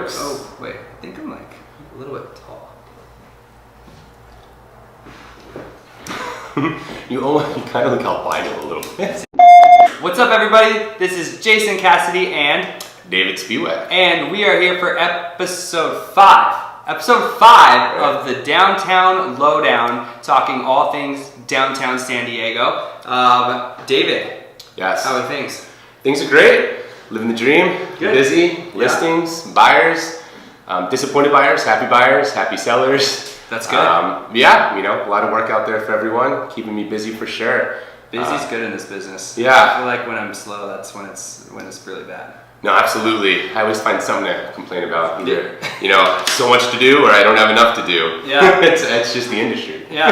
works. Oh, wait. I think I'm like a little bit tall. You kind of look albino a little bit. What's up, everybody? This is Jason Cassity and David Spiewak. And we are here for episode 5. Episode 5 of the Downtown Lowdown, talking all things downtown San Diego. David. Yes. How are things? Things are great. Living the dream. Good. Busy. Listings. Buyers. Disappointed buyers. Happy sellers. That's good. Yeah, a lot of work out there for everyone. Keeping me busy for sure. Busy's good in this business. Yeah. I feel like when I'm slow, that's when it's really bad. No, absolutely. I always find something to complain about. Either, so much to do, or I don't have enough to do. Yeah. it's just the industry. Yeah,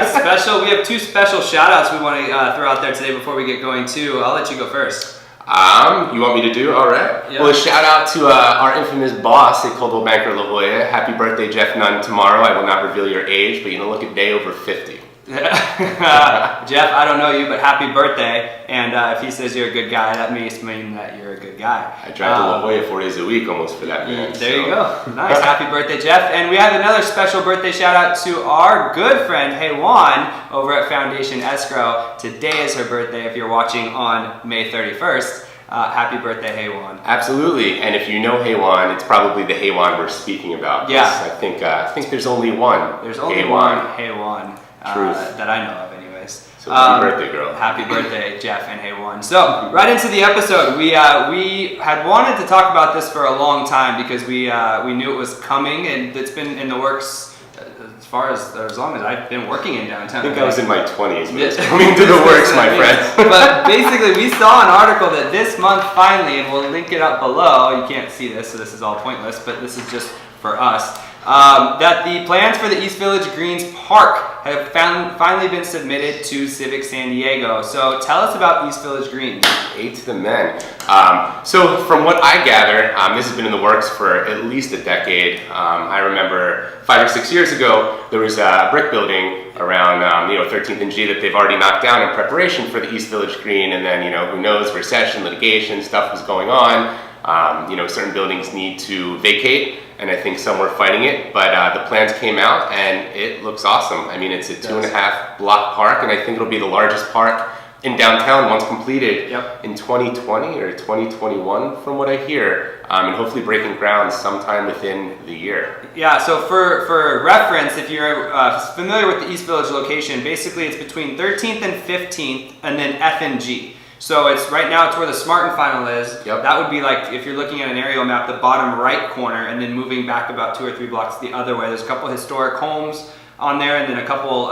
we have 2 special shout outs we want to throw out there today before we get going too. I'll let you go first. You want me to do? All right. Yeah. Well, a shout out to our infamous boss at Coldwell Banker La Jolla. Happy birthday, Jeff Nunn, tomorrow. I will not reveal your age, but look a day over 50. Jeff, I don't know you, but happy birthday. And if he says you're a good guy, that must mean that you're a good guy. I drive to La Jolla 4 days a week almost for that man. There you go. Nice. Happy birthday, Jeff. And we have another special birthday shout out to our good friend, Hey Juan, over at Foundation Escrow. Today is her birthday if you're watching on May 31st. Happy birthday, Hey Juan. Absolutely. And if you know Hey Juan, it's probably the Hey Juan we're speaking about. Yeah. I think there's only one. There's only one Hey Juan. That I know of anyways. So happy birthday, girl. Happy birthday, Jeff and Hey Juan. So, right into the episode. We had wanted to talk about this for a long time because we knew it was coming, and it's been in the works as long as I've been working in downtown. I think I was in my 20s when it's coming to the works, my friend. But basically, we saw an article that this month finally, and we'll link it up below. You can't see this, so this is all pointless, but this is just for us. That the plans for the East Village Greens Park have finally been submitted to Civic San Diego. So tell us about East Village Greens. 8 to the men. So from what I gather, this has been in the works for at least a decade. I remember 5 or 6 years ago, there was a brick building around 13th and G that they've already knocked down in preparation for the East Village Green, and then who knows, recession, litigation, stuff was going on. Certain buildings need to vacate, and I think some were fighting it, but the plans came out and it looks awesome. I mean, it's a 2.5 block park, and I think it'll be the largest park in downtown once completed in 2020 or 2021 from what I hear, and hopefully breaking ground sometime within the year. Yeah, so for reference, if you're familiar with the East Village location, basically it's between 13th and 15th and then F and G. So it's right now, it's where the Smart and Final is. Yep. That would be like, if you're looking at an aerial map, the bottom right corner, and then moving back about 2 or 3 blocks the other way. There's a couple historic homes on there, and then a couple,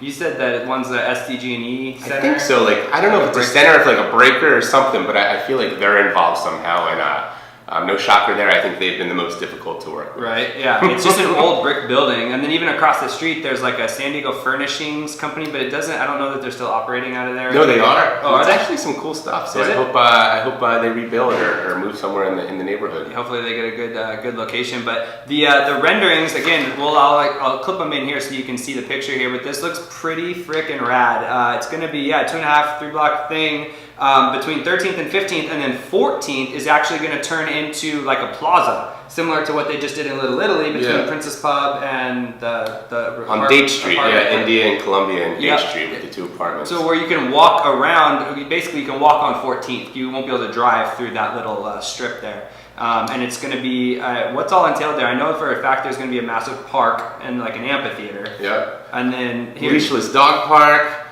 you said that one's the SDG&E Center? I think so. I don't know if it's a center, if a breaker or something, but I feel like they're involved somehow, and no shocker there. I think they've been the most difficult to work with. Right, yeah. It's just an old brick building, and then even across the street there's like a San Diego Furnishings company, but I don't know that they're still operating out of there. No, they are. Oh, it's actually some cool stuff. So I hope they rebuild or move somewhere in the neighborhood. Hopefully they get a good location. But the renderings, again, I'll clip them in here so you can see the picture here, but this looks pretty freaking rad. It's gonna be 2.5, 3 block thing. Between 13th and 15th, and then 14th is actually going to turn into like a plaza, similar to what they just did in Little Italy between Princess Pub and the on Date Street, India and Columbia and Date Street with the 2 apartments. So where you can walk around, basically you can walk on 14th. You won't be able to drive through that little strip there. And it's going to be, what's all entailed there? I know for a fact there's going to be a massive park and like an amphitheater. Yeah. And then here, leashless dog park.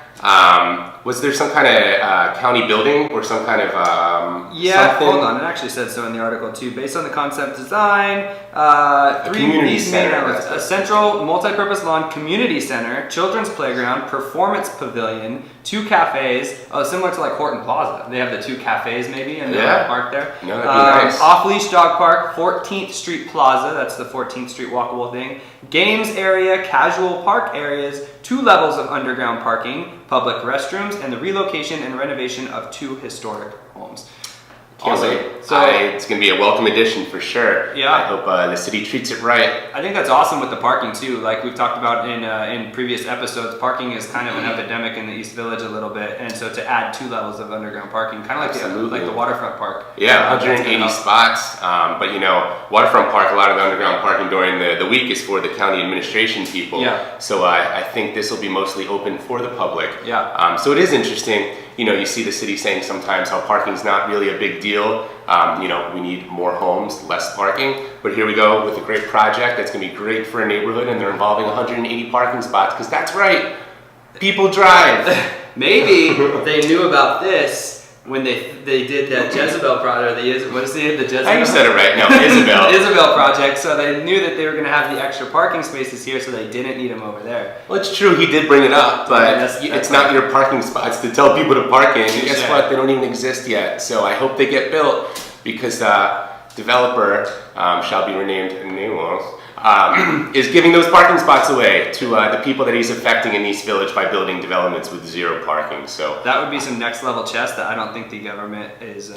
Was there some kind of county building or some kind of something? Hold on, it actually says so in the article too. Based on the concept design, 3 community center, a central multi-purpose lawn community center, children's playground, performance pavilion, 2 cafes, similar to like Horton Plaza. They have the 2 cafes maybe in the park there. No, that'd be nice. Off-leash dog park, 14th Street Plaza, that's the 14th Street walkable thing. Games area, casual park areas, 2 levels of underground parking, public restrooms, and the relocation and renovation of 2 historic homes. Can't Awesome. wait. So it's going to be a welcome addition for sure. Yeah. I hope the city treats it right. I think that's awesome with the parking too. Like we've talked about in previous episodes, parking is kind of an epidemic in the East Village a little bit, and so to add 2 levels of underground parking, kind of like the waterfront park. Yeah, 180 spots. But you know, waterfront park, a lot of the underground parking during the week is for the county administration people. Yeah. So I think this will be mostly open for the public. Yeah. So it is interesting. You know, you see the city saying sometimes how parking's not really a big deal. You know, we need more homes, less parking. But here we go with a great project that's going to be great for a neighborhood, and they're involving 180 parking spots because that's right, people drive. Maybe they knew about this when they did that Jezebel project. What is the Jezebel? You said it right. No, Isabel. Isabel project. So they knew that they were going to have the extra parking spaces here, so they didn't need them over there. Well, it's true. He did bring it up, but that's it's not your parking spots to tell people to park in. Guess Yeah. what? They don't even exist yet. So I hope they get built because developer shall be renamed nameless. Is giving those parking spots away to the people that he's affecting in East Village by building developments with 0 parking. So that would be some next level chess that I don't think the government is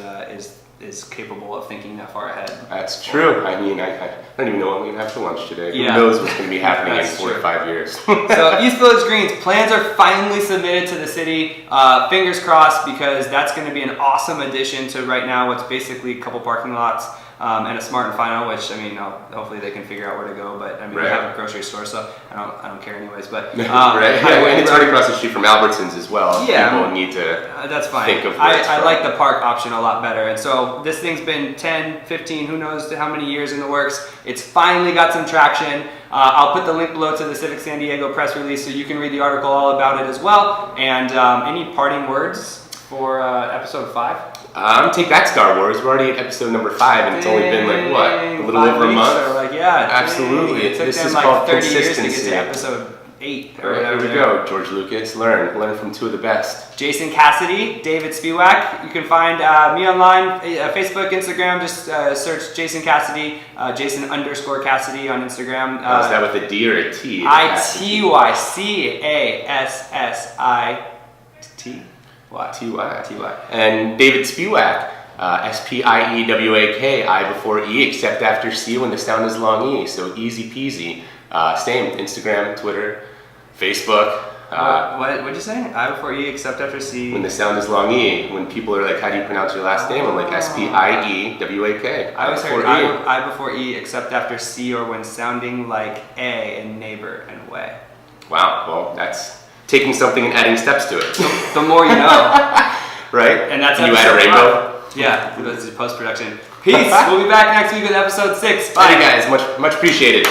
capable of thinking that far ahead. That's true. I mean, I don't even know what we're going to have for lunch today. Yeah. Who knows what's going to be happening in That's 4 to true. 5 years. So East Village Greens, plans are finally submitted to the city. Fingers crossed, because that's going to be an awesome addition to right now what's basically a couple parking lots and a Smart and Final, which I mean, hopefully they can figure out where to go. But I mean, Right. we have a grocery store, so I don't care anyways. But right? Yeah, and it's right across the street from Albertsons as well. Yeah. People need to that's fine. think of where it's I from. like the park option a lot better. And so this thing's been 10, 15, who knows how many years in the works. It's finally got some traction. I'll put the link below to the Civic San Diego press release so you can read the article all about it as well. And any parting words for episode 5? Take that, Star Wars. We're already at episode number 5, and it's only been like what, a little 5 over a weeks month. or like, yeah, Absolutely. It took This them is like called 30 years to get consistency. to episode 8 or All right, whatever. here we go, George Lucas. Learn from 2 of the best. Jason Cassity, David Spiewak. You can find me online, Facebook, Instagram. Just search Jason Cassity, Jason_Cassity on Instagram. Is that with a D or a T? ITYCASSIT. T-Y. And David Spiewak, S-P-I-E-W-A-K, I before E, except after C when the sound is long E, so easy peasy. Same, Instagram, Twitter, Facebook. What'd you say? I before E, except after C. When the sound is long E, when people are like, how do you pronounce your last name? I'm like, S-P-I-E-W-A-K. I always heard before I before E, except after C, or when sounding like A in neighbor and way. Wow, well, that's taking something and adding steps to it. The more you know. Right? And that's you add a episode rainbow? 5. Yeah, that's post-production. Peace. We'll be back next week with episode 6. Bye. Bye, guys. Much appreciated.